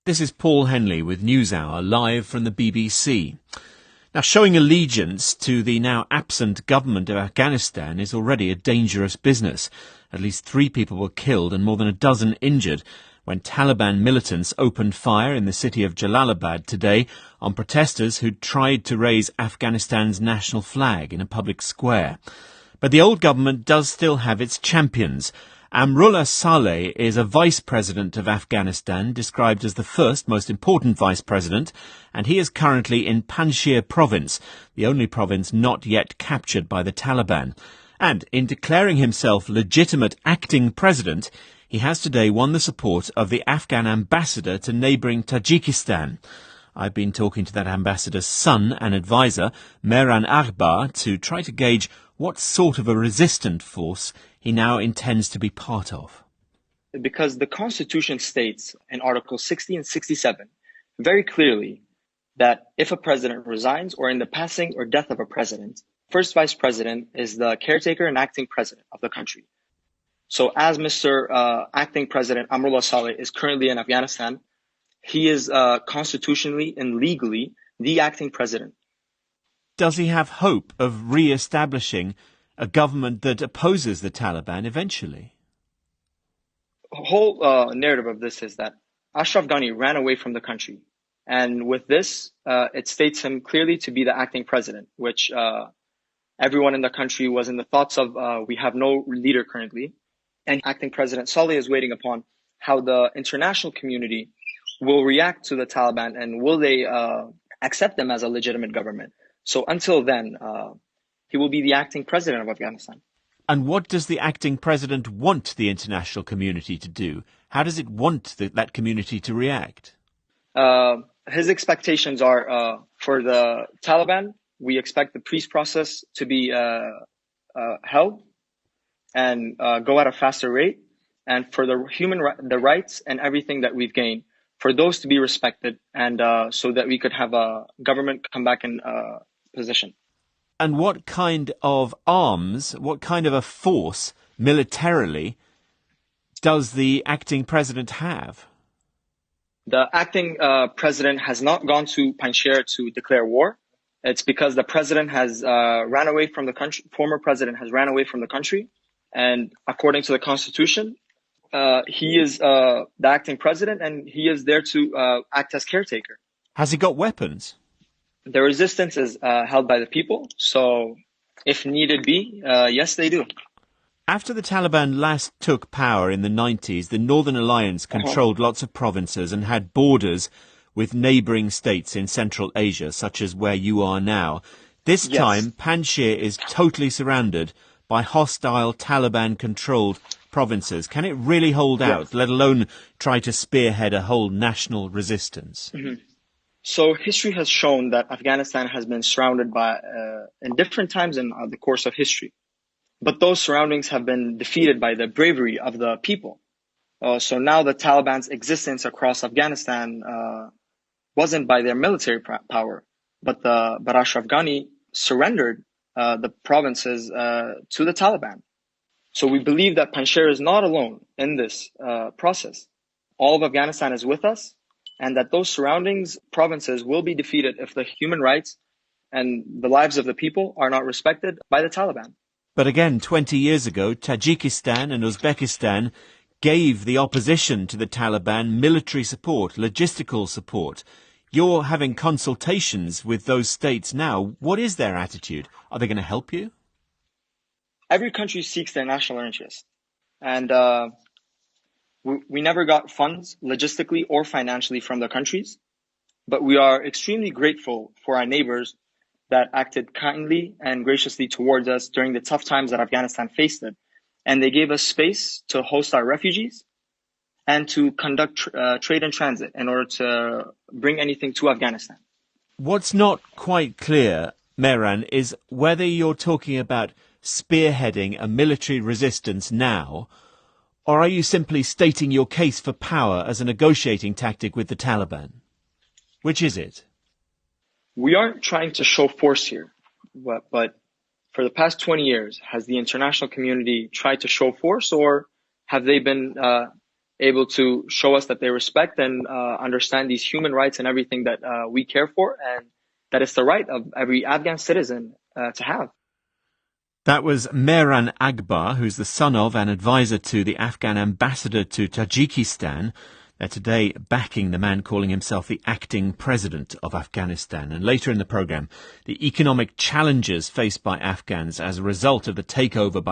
This is Paul Henley with NewsHour, live from the BBC. Now, showing allegiance to the now absent government of Afghanistan is already a dangerous business. At least 3 people were killed and more than a dozen injured when Taliban militants opened fire in the city of Jalalabad today on protesters who'd tried to raise Afghanistan's national flag in a public square. But the old government does still have its champions. Amrullah Saleh is a vice president of Afghanistan, described as the first most important vice president, and he is currently in Panjshir province, the only province not yet captured by the Taliban. And in declaring himself legitimate acting president, he has today won the support of the Afghan ambassador to neighbouring Tajikistan. I've been talking to that ambassador's son and advisor, Mehran Aghbar, to try to gauge what sort of a resistant force he now intends to be part of. Because the Constitution states in Articles 60 and 67 very clearly that if a president resigns or in the passing or death of a president, first vice president is the caretaker and acting president of the country. So as Mr. Acting President Amrullah Saleh is currently in Afghanistan, he is constitutionally and legally the acting president. Does he have hope of re-establishing a government that opposes the Taliban eventually? The whole narrative of this is that Ashraf Ghani ran away from the country. And with this, it states him clearly to be the acting president, which everyone in the country was in the thoughts of, we have no leader currently. And acting President Saleh is waiting upon how the international community will react to the Taliban and will they accept them as a legitimate government. So until then, he will be the acting president of Afghanistan. And what does the acting president want the international community to do? How does it want that community to react? His expectations are for the Taliban, we expect the peace process to be held and go at a faster rate. And for the rights and everything that we've gained, for those to be respected and so that we could have a government come back in position. And what kind of arms, what kind of a force militarily does the acting president have? The acting president has not gone to Panjshir to declare war. It's because the president has ran away from the country. Former president has ran away from the country. And according to the Constitution, he is the acting president and he is there to act as caretaker. Has he got weapons? The resistance is held by the people, so if needed be, yes, they do. After the Taliban last took power in the 90s, the Northern Alliance controlled lots of provinces and had borders with neighbouring states in Central Asia, such as where you are now. This time, Panjshir is totally surrounded by hostile Taliban-controlled provinces. Can it really hold out, let alone try to spearhead a whole national resistance? Mm-hmm. So history has shown that Afghanistan has been surrounded by, in different times in the course of history. But those surroundings have been defeated by the bravery of the people. So now the Taliban's existence across Afghanistan wasn't by their military power, but Ashraf Ghani surrendered the provinces to the Taliban. So we believe that Panjshir is not alone in this process. All of Afghanistan is with us, and that those surroundings provinces will be defeated if the human rights and the lives of the people are not respected by the Taliban. But again, 20 years ago, Tajikistan and Uzbekistan gave the opposition to the Taliban military support, logistical support. You're having consultations with those states now. What is their attitude? Are they going to help you? Every country seeks their national interest. And we never got funds logistically or financially from the countries. But we are extremely grateful for our neighbors that acted kindly and graciously towards us during the tough times that Afghanistan faced it. And they gave us space to host our refugees and to conduct trade and transit in order to bring anything to Afghanistan. What's not quite clear, Mehran, is whether you're talking about spearheading a military resistance now, or are you simply stating your case for power as a negotiating tactic with the Taliban? Which is it? We aren't trying to show force here, but for the past 20 years, has the international community tried to show force, or have they been able to show us that they respect and understand these human rights and everything that we care for, and that it's the right of every Afghan citizen to have. That was Mehran Aghbar, who's the son of and advisor to the Afghan ambassador to Tajikistan. They're today backing the man calling himself the acting president of Afghanistan. And later in the programme, the economic challenges faced by Afghans as a result of the takeover by